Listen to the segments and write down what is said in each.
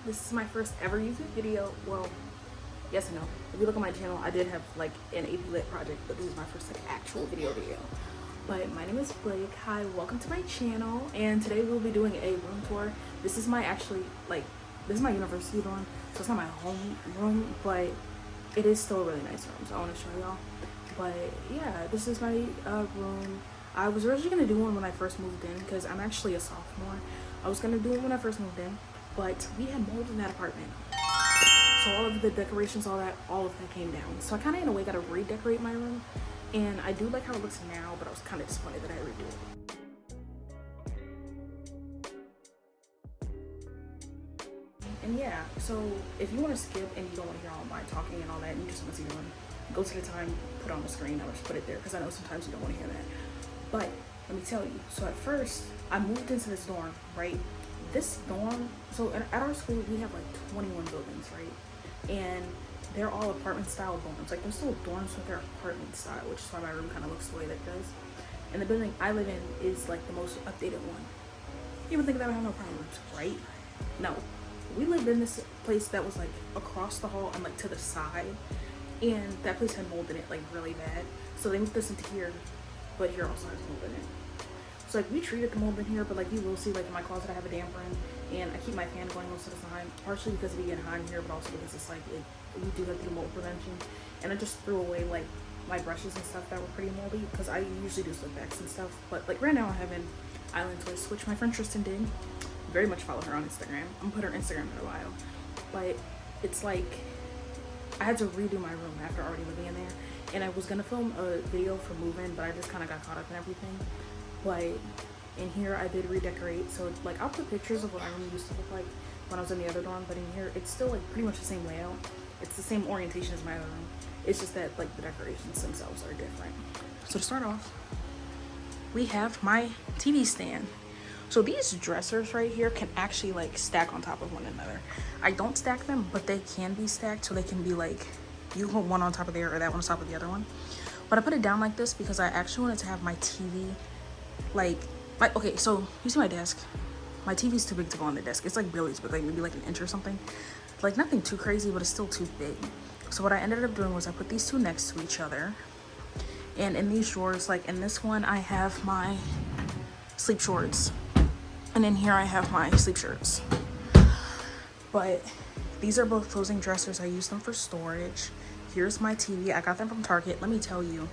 This is my first ever YouTube video. Well, yes and no. If you look at my channel, I did have like an AP Lit project, but this is my first like actual video. But my name is Blake. Hi, welcome to my channel, and today we'll be doing a room tour. This is my this is my university dorm, so it's not my home room, but it is still a really nice room, so I want to show y'all. But yeah, this is my room. I was originally gonna do one when I first moved in because I'm actually a sophomore. I was gonna do it when I first moved in, but we had mold in that apartment. So all of the decorations, all of that came down. So I kind of in a way got to redecorate my room, and I do like how it looks now, but I was kind of disappointed that I redo it. And yeah, so if you want to skip and you don't want to hear all my talking and all that, and you just want to see the room, go to the time, put on the screen, I'll just put it there because I know sometimes you don't want to hear that. But let me tell you, so at first I moved into this dorm, right? This dorm, so at our school we have like 21 buildings, right? And they're all apartment style dorms. Like, they're still dorms, but they're apartment style, which is why my room kind of looks the way that it does. And the building I live in is like the most updated one. You would think that I have no problems, right? No. We lived in this place that was like across the hall and like to the side, and that place had mold in it like really bad. So they moved us into here, but here also has mold in it. So like we treated the mold in here, but like you will see like in my closet I have a damper in, and I keep my fan going most of the time, partially because we get hot in here, but also because it's like we do have to do mold prevention. And I just threw away like my brushes and stuff that were pretty moldy because I usually do slip backs and stuff. But like right now I'm having island twist, which my friend Tristan did. Very much follow her on Instagram. I'm gonna put her Instagram in her bio. But it's like I had to redo my room after already living in there, and I was gonna film a video for move-in, but I just kind of got caught up in everything. But in here I did redecorate, so like I'll put pictures of what my room used to look like when I was in the other dorm, but in here it's still like pretty much the same layout. It's the same orientation as my other room. It's just that like the decorations themselves are different. So to start off, we have my TV stand. So these dressers right here can actually like stack on top of one another. I don't stack them, but they can be stacked, so they can be like, you can put one on top of there or that one on top of the other one. But I put it down like this because I actually wanted to have my TV okay, so you see my desk? My TV's too big to go on the desk. It's like barely too big, like maybe like an inch or something. Like nothing too crazy, but it's still too big. So what I ended up doing was I put these two next to each other. And in these drawers, like in this one, I have my sleep shorts. And in here I have my sleep shirts. But these are both closing dressers. I use them for storage. Here's my TV. I got them from Target. Let me tell you,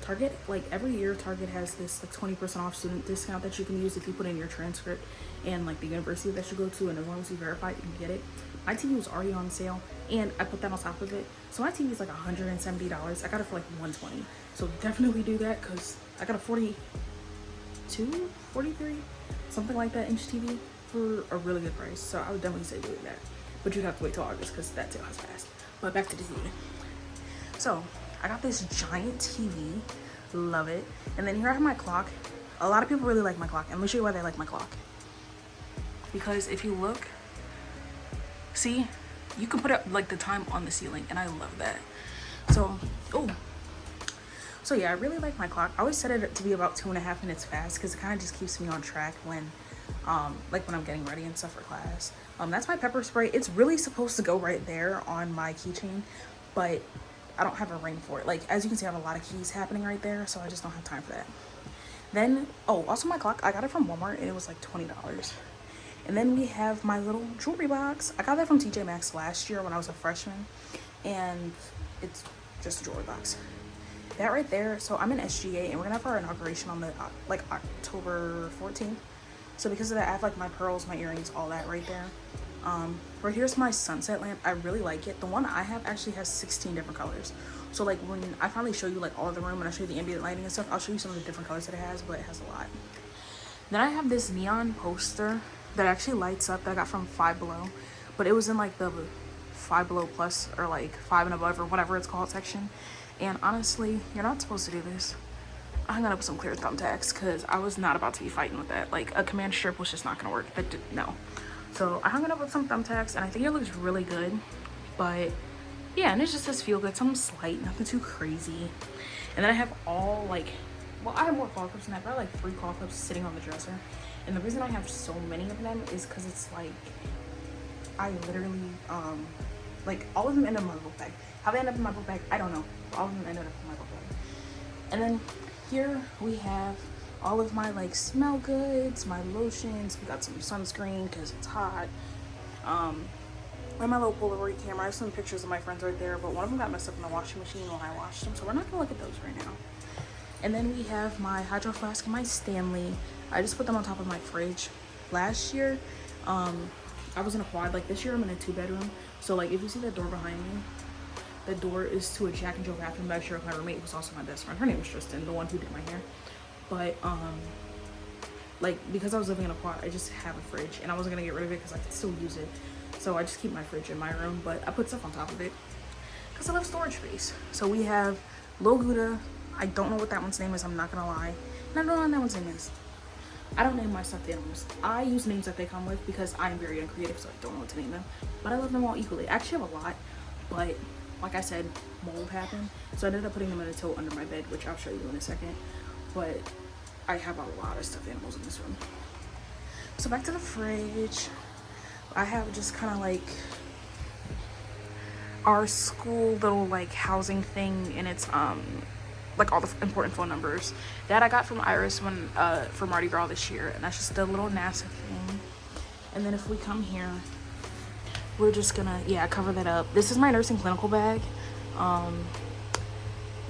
Target, like every year Target has this like 20% off student discount that you can use if you put in your transcript and like the university that you go to, and as long as you verify it, you can get it. My TV was already on sale, and I put that on top of it. So my TV is like $170. I got it for like $120. So definitely do that, because I got a 42, 43, something like that inch TV for a really good price. So I would definitely say do that. But you'd have to wait till August because that sale has passed. But back to the TV. So I got this giant TV, love it. And then here I have my clock. A lot of people really like my clock, and let me show you why they like my clock. Because if you look, see, you can put up like the time on the ceiling, and I love that. So yeah, I really like my clock. I always set it to be about 2.5 minutes fast because it kind of just keeps me on track when like when I'm getting ready and stuff for class. That's my pepper spray. It's really supposed to go right there on my keychain, but I don't have a ring for it. Like, as you can see, I have a lot of keys happening right there, so I just don't have time for that. Then, also my clock, I got it from Walmart, and it was like $20. And then we have my little jewelry box. I got that from TJ Maxx last year when I was a freshman, and it's just a jewelry box. That right there, so I'm in SGA, and we're gonna have our inauguration on the like October 14th. So because of that, I have like my pearls, my earrings, all that right there. Right here's my sunset lamp. I really like it. The one I have actually has 16 different colors. So like when I finally show you like all of the room and I show you the ambient lighting and stuff, I'll show you some of the different colors that it has, but it has a lot. Then I have this neon poster that actually lights up that I got from Five Below, but it was in like the Five Below Plus or like 5 and above or whatever it's called section. And honestly, you're not supposed to do this. I hung it up with some clear thumbtacks because I was not about to be fighting with that. Like a command strip was just not gonna work. No. So I hung it up with some thumbtacks, and I think it looks really good. But yeah, and it just says feel good, something slight, nothing too crazy. And then I have all like, well, I have more claw clips than that, but I have like 3 claw clips sitting on the dresser. And the reason I have so many of them is because it's like I literally, like all of them ended up in my book bag. How they ended up in my book bag, I don't know. All of them ended up in my book bag. And then here we have all of my like smell goods, my lotions. We got some sunscreen because it's hot. And my little Polaroid camera. I have some pictures of my friends right there, but one of them got messed up in the washing machine when I washed them, so we're not gonna look at those right now. And then we have my hydro flask and my Stanley. I just put them on top of my fridge. Last year, I was in a quad. Like this year, I'm in a 2-bedroom. So like if you see that door behind me, the door is to a Jack and Jill bathroom that I shared with my roommate, who's also my best friend. Her name was Tristan, the one who did my hair. But like because I was living in a quad, I just have a fridge, and I wasn't gonna get rid of it because I could still use it. So I just keep my fridge in my room, but I put stuff on top of it because I love storage space. So we have Lil Gouda. I don't know what that one's name is, I'm not gonna lie. And I don't know what that one's name is. I don't name my stuffed animals. I use names that they come with because I am very uncreative, so I don't know what to name them. But I love them all equally. I actually have a lot, but like I said, mold happened. So I ended up putting them in a tote under my bed, which I'll show you in a second. But I have a lot of stuffed animals in this room. So back to the fridge. I have just kind of like our school little like housing thing, and it's like all the important phone numbers that I got from Iris when for Mardi Gras this year, and that's just a little NASA thing. And then if we come here, we're just gonna cover that up. This is my nursing clinical bag.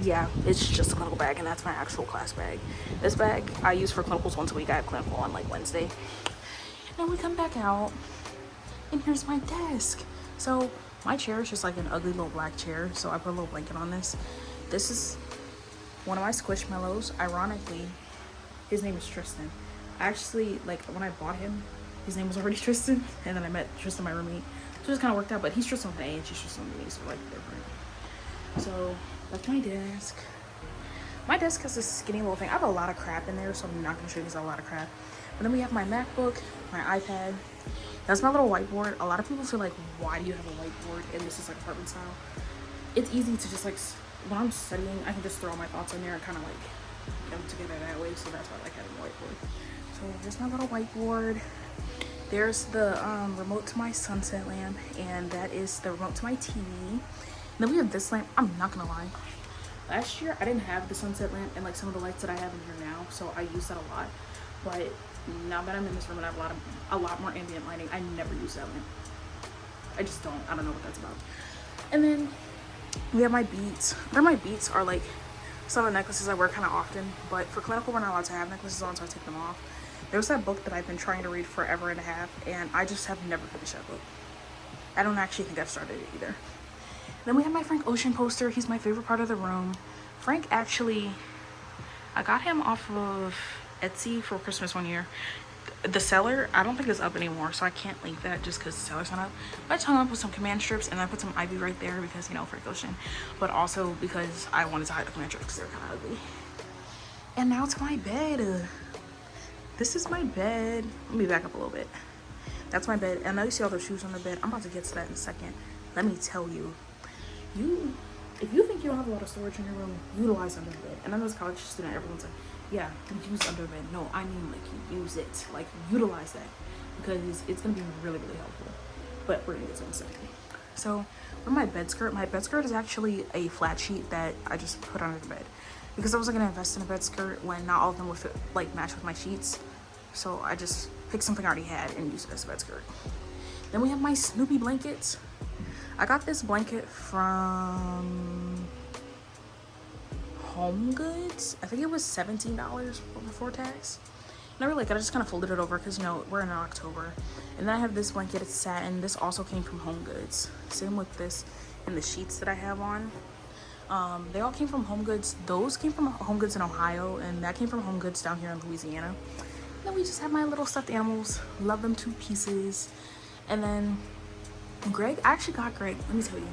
Yeah, it's just a clinical bag, and that's my actual class bag. This bag I use for clinicals once a week. I have clinical on like Wednesday. And then we come back out, and here's my desk. So my chair is just like an ugly little black chair, so I put a little blanket on this. This is one of my Squishmallows. Ironically, his name is Tristan. Actually, like when I bought him, his name was already Tristan, and then I met Tristan, my roommate. So it just kind of worked out, but he's Tristan with an A and she's Tristan with an E, so like different. So that's my desk. My desk has this skinny little thing. I have a lot of crap in there, so I'm not gonna show you guys a lot of crap. But then we have my MacBook, my iPad. That's my little whiteboard. A lot of people feel like, why do you have a whiteboard? And this is like apartment style. It's easy to just like, when I'm studying, I can just throw my thoughts in there and kind of like get them together that way. So that's why I like having a whiteboard. So here's my little whiteboard. There's the remote to my sunset lamp, and that is the remote to my TV. And then we have this lamp. I'm not gonna lie. Last year, I didn't have the sunset lamp and like some of the lights that I have in here now, so I use that a lot. But now that I'm in this room and I have a lot more ambient lighting, I never use that lamp. I just don't. I don't know what that's about. And then we have my beads. My beads are like some of the necklaces I wear kind of often, but for clinical, we're not allowed to have necklaces on, so I take them off. There's that book that I've been trying to read forever and a half, and I just have never finished that book. I don't actually think I've started it either. Then we have my Frank Ocean poster. He's my favorite part of the room. Frank actually, I got him off of Etsy for Christmas one year. The seller, I don't think it's up anymore, so I can't link that just because the seller's not up. But I just hung up with some command strips, and I put some ivy right there because, you know, Frank Ocean. But also because I wanted to hide the command strips because they're kind of ugly. And now to my bed. This is my bed. Let me back up a little bit. That's my bed. And now you see all those shoes on the bed. I'm about to get to that in a second. Let me tell you. If you think you don't have a lot of storage in your room, utilize under the bed. And I know as a college student, everyone's like, yeah, use under the bed. No, I mean like use it. Like utilize that. Because it's going to be really, really helpful. But we're going to get to it in a second. So for my bed skirt is actually a flat sheet that I just put under the bed. Because I wasn't going to invest in a bed skirt when not all of them would fit, like match with my sheets. So I just picked something I already had and used it as a bed skirt. Then we have my Snoopy blankets. I got this blanket from Home Goods. I think it was $17 before tax. And I really like it. I just kind of folded it over because, you know, we're in October. And then I have this blanket. It's satin. This also came from Home Goods. Same with this and the sheets that I have on. They all came from Home Goods. Those came from Home Goods in Ohio, and that came from Home Goods down here in Louisiana. And then we just have my little stuffed animals. Love them to pieces. And then Greg, I actually got Greg, let me tell you.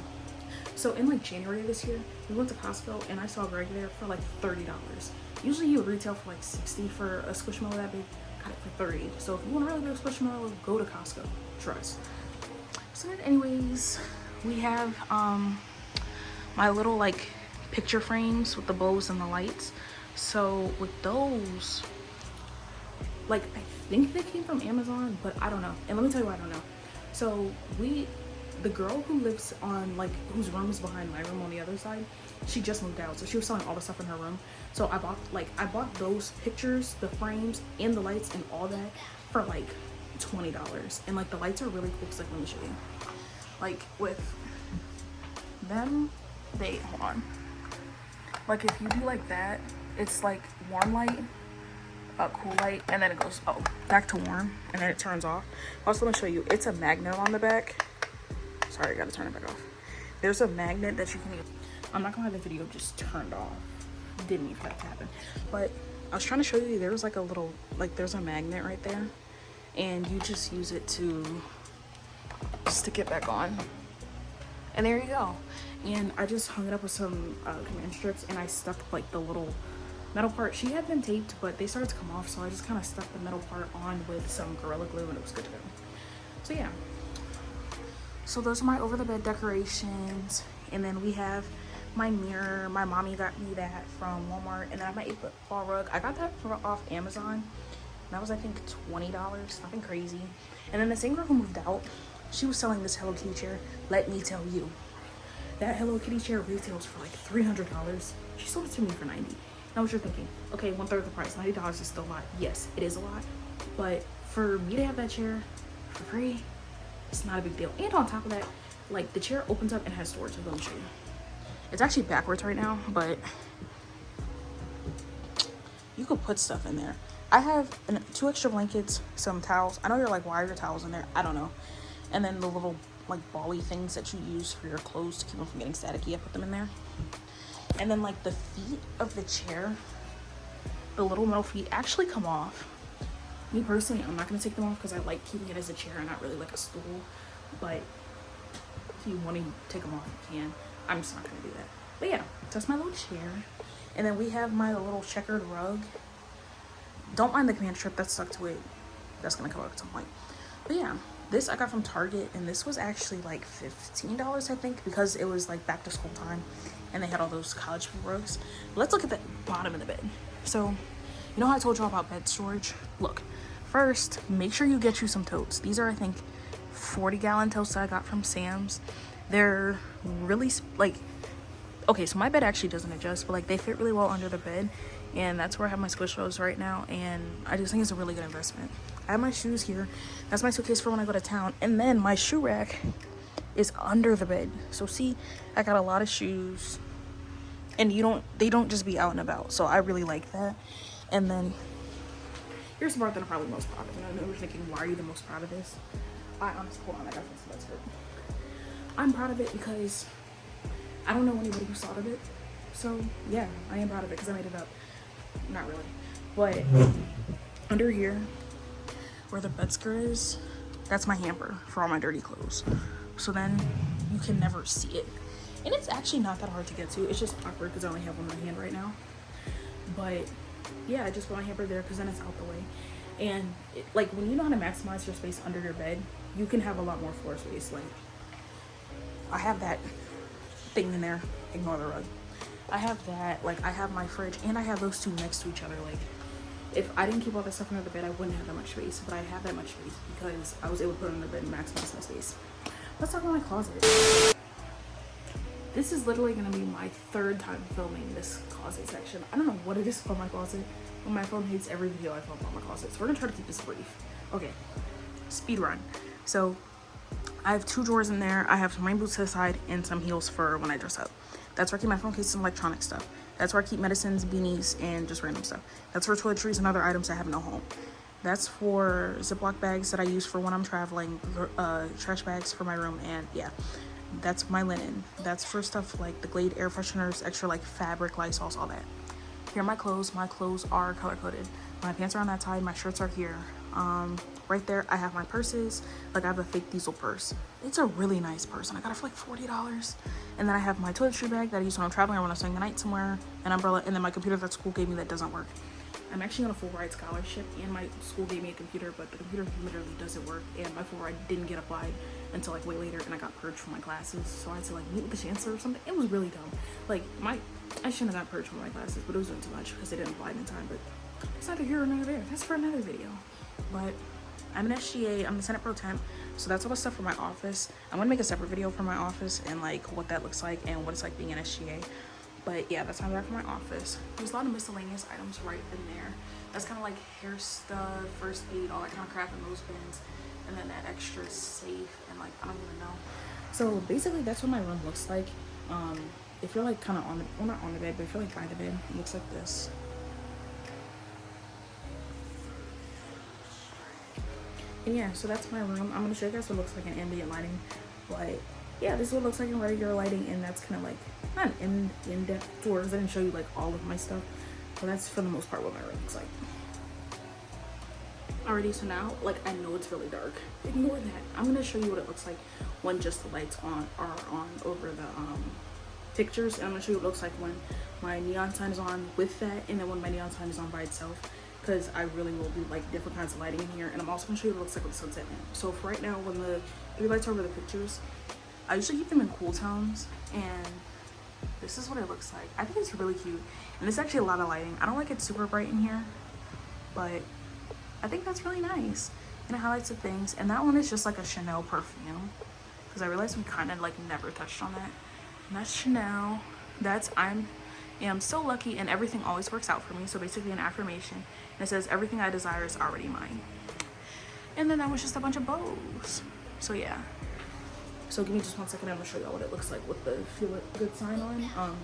So in like January of this year, we went to Costco and I saw Greg there for like $30. Usually he would retail for like $60 for a Squishmallow that big. Got it for $30. So if you want a really big Squishmallow, go to Costco. Trust. So then anyways, we have my little like picture frames with the bows and the lights. So with those, like I think they came from Amazon, but I don't know. And let me tell you why I don't know. So the girl who lives on, like, whose room is behind my room on the other side, she just moved out, so she was selling all the stuff in her room. So I bought those pictures, the frames and the lights and all that for like $20. And like the lights are really cool. Like, let me show you. Like with them, hold on. Like if you do like that, it's like warm light, cool light, and then it goes back to warm, and then it turns off. Also, let me show you. It's a magnet on the back. Sorry, I gotta turn it back off. There's a magnet that you can use. I'm not gonna have the video just turned off. Didn't even have to happen. But I was trying to show you, there's like a little, like there's a magnet right there. And you just use it to stick it back on. And there you go. And I just hung it up with some command strips, and I stuck like the little metal part. She had been taped, but they started to come off, so I just kind of stuck the metal part on with some Gorilla Glue, and it was good to go. So yeah. So those are my over the bed decorations. And then we have my mirror. My mommy got me that from Walmart. And then I have my 8-foot rug. I got that off Amazon. That was, I think, $20, nothing crazy. And then the same girl who moved out, she was selling this Hello Kitty chair. Let me tell you, that Hello Kitty chair retails for like $300. She sold it to me for $90. Now what you're thinking, okay, 1/3 of the price, $90 is still a lot. Yes, it is a lot. But for me to have that chair for free, it's not a big deal. And on top of that, like the chair opens up and has storage. So let me show you. It's actually backwards right now, but you could put stuff in there. I have 2 extra blankets, some towels. I know you're like, why are your towels in there? I don't know. And then the little like bally things that you use for your clothes to keep them from getting staticky, I put them in there. And then like the feet of the chair, the little metal feet actually come off. Me personally, I'm not gonna take them off because I like keeping it as a chair and not really like a stool. But if you want to take them off, you can. I'm just not gonna do that. But yeah, that's my little chair. And then we have my little checkered rug. Don't mind the command strip that's stuck to it. That's gonna come out at some point. But yeah, this I got from Target, and this was actually like $15, I think, because it was like back to school time and they had all those college rugs. Let's look at the bottom of the bed. So, you know how I told y'all about bed storage? Look, first, make sure you get you some totes. These are, I think, 40-gallon totes that I got from Sam's. They're really like, okay, so my bed actually doesn't adjust, but like they fit really well under the bed, and that's where I have my squishmallows right now, and I just think it's a really good investment. I have my shoes here. That's my suitcase for when I go to town, and then my shoe rack is under the bed. So see, I got a lot of shoes, and they don't just be out and about, so I really like that. And then here's the part that I'm probably most proud of, and I know you're thinking, why are you the most proud of this? I honestly, hold on, I got this, that's good. I'm proud of it because I don't know anybody who thought of it. So yeah, I am proud of it because I made it up. Not really. But under here, where the bed skirt is, that's my hamper for all my dirty clothes. So then you can never see it. And it's actually not that hard to get to. It's just awkward because I only have one in my hand right now. But yeah, I just put my hamper there because then it's out the way. And like when you know how to maximize your space under your bed, you can have a lot more floor space. Like I have that thing in there. Ignore the rug. I have that. Like I have my fridge, and I have those two next to each other. Like if I didn't keep all this stuff under the bed, I wouldn't have that much space. But I have that much space because I was able to put it under the bed and maximize my space. Let's talk about my closet. This is literally gonna be my 3rd time filming this closet section. I don't know what it is about my closet, but my phone hates every video I film about my closet. So we're gonna try to keep this brief. Okay, speed run. So I have 2 drawers in there. I have some rain boots to the side and some heels for when I dress up. That's where I keep my phone cases and electronic stuff. That's where I keep medicines, beanies, and just random stuff. That's for toiletries and other items I have no home. That's for Ziploc bags that I use for when I'm traveling, trash bags for my room, and yeah. That's my linen. That's for stuff like the Glade air fresheners, extra like fabric, Lysols, all that. Here are my clothes. My clothes are color-coded. My pants are on that side. My shirts are here. Right there, I have my purses. Like I have a fake Diesel purse. It's a really nice purse, and I got it for like $40. And then I have my toiletry bag that I use when I'm traveling or when I'm spending the night somewhere, an umbrella, and then my computer that school gave me that doesn't work. I'm actually on a full ride scholarship, and my school gave me a computer, but the computer literally doesn't work, and my full ride didn't get applied until like way later, and I got purged from my classes, so I had to like meet with the chancellor or something. It was really dumb. Like I shouldn't have got purged from my classes, but it was doing too much because they didn't apply in time. But it's neither here or nor there. That's for another video. But I'm an SGA. I'm the Senate Pro Temp. So that's all the stuff for my office. I'm gonna make a separate video for my office and like what that looks like and what it's like being an SGA. But yeah, that's my bag for my office. There's a lot of miscellaneous items right in there. That's kind of like hair stuff, first aid, all that kind of crap in those bins. And then that extra safe and like, I don't even know. So basically that's what my room looks like. If you're like kind of on the, well, not on the bed, but if you're like by the bed, it looks like this. And yeah, so that's my room. I'm gonna show you guys what it looks like in ambient lighting. But yeah, this is what it looks like in regular lighting, and that's kind of like not an in-depth tour because I didn't show you like all of my stuff. But that's for the most part what my room looks like. Alrighty, so now like I know it's really dark. Ignore that. I'm gonna show you what it looks like when just the lights are on over the pictures, and I'm gonna show you what it looks like when my neon sign is on with that, and then when my neon sign is on by itself, because I really will do like different kinds of lighting in here. And I'm also gonna show you what it looks like with the sunset lamp. So for right now, when the 3 lights are over the pictures, I usually keep them in cool tones, and this is what it looks like. I think it's really cute, and it's actually a lot of lighting. I don't like it super bright in here, but I think that's really nice, and it highlights the things. And that one is just like a Chanel perfume, because I realized we kind of like never touched on that. And that's Chanel. That's I am so lucky and everything always works out for me. So basically an affirmation, and it says everything I desire is already mine. And then that was just a bunch of bows. So yeah, so give me just 1 second. I'm gonna show y'all what it looks like with the feel it good sign on.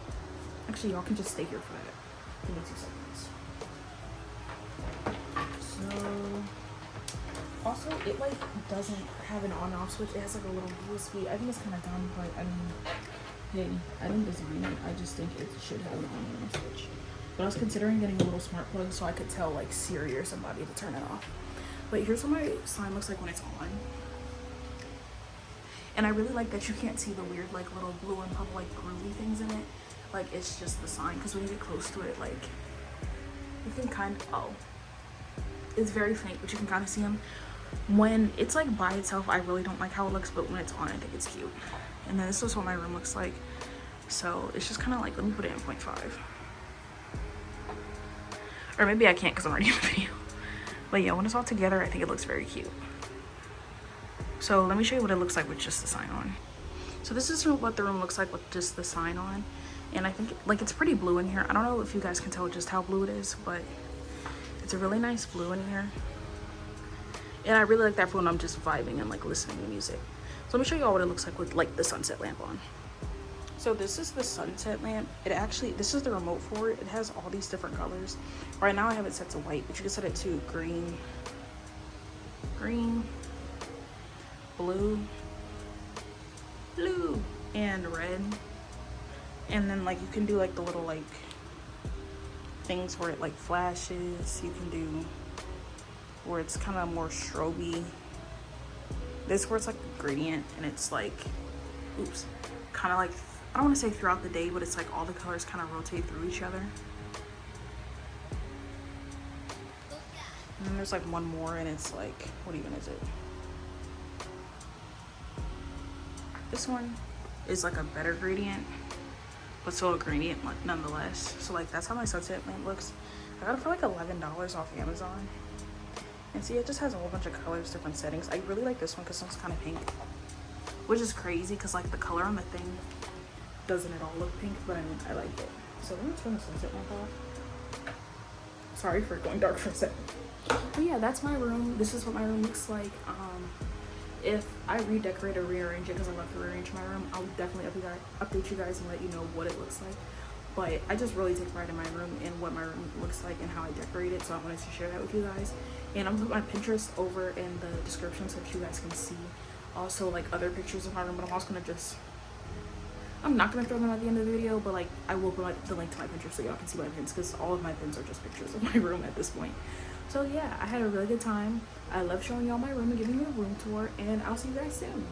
Actually, y'all can just stay here for that. Give me 2 seconds. So also it like doesn't have an on off switch. It has like a little USB. I think it's kind of dumb, but I mean, hey, I don't disagree. I just think it should have an on and off switch. But I was considering getting a little smart plug so I could tell like Siri or somebody to turn it off. But here's what my sign looks like when it's on. And I really like that you can't see the weird like little blue and purple like groovy things in it. Like it's just the sign, because when you get close to it, like you can kind of, oh, it's very faint, but you can kind of see them. When it's like by itself, I really don't like how it looks, but when it's on, I think it's cute. And then this is what my room looks like. So it's just kind of like, let me put it in 0.5. Or maybe I can't because I'm already in the video. But yeah, when it's all together, I think it looks very cute. So let me show you what it looks like with just the sign on. So this is what the room looks like with just the sign on. And I think like it's pretty blue in here. I don't know if you guys can tell just how blue it is, but it's a really nice blue in here. And I really like that for when I'm just vibing and like listening to music. So let me show you all what it looks like with like the sunset lamp on. So this is the sunset lamp. It actually, this is the remote for it. It has all these different colors. Right now I have it set to white, but you can set it to green, blue, and red. And then like you can do like the little like things where it like flashes. You can do where it's kind of more strobe-y. This where it's like a gradient, and it's like, oops, kind of like, I don't want to say throughout the day, but it's like all the colors kind of rotate through each other. And then there's like one more, and it's like, what even is it? This one is like a better gradient, but still a gradient nonetheless. So like that's how my sunset lamp looks. I got it for like $11 off Amazon. And see, it just has a whole bunch of colors, different settings. I really like this one because it's kind of pink, which is crazy because like the color on the thing doesn't at all look pink, but I mean, I like it. So let me turn the sunset lamp off. Sorry for going dark for a second. But yeah, that's my room. This is what my room looks like. If I redecorate or rearrange it, because I love to rearrange my room, I'll definitely update you guys and let you know what it looks like. But I just really take pride in my room and what my room looks like and how I decorate it, so I wanted to share that with you guys. And I'm gonna put my Pinterest over in the description so that you guys can see also like other pictures of my room. But I'm also gonna I'm not gonna throw them at the end of the video, but like I will put like the link to my Pinterest so y'all can see my pins, because all of my pins are just pictures of my room at this point. So yeah, I had a really good time. I love showing y'all my room and giving you a room tour, and I'll see you guys soon.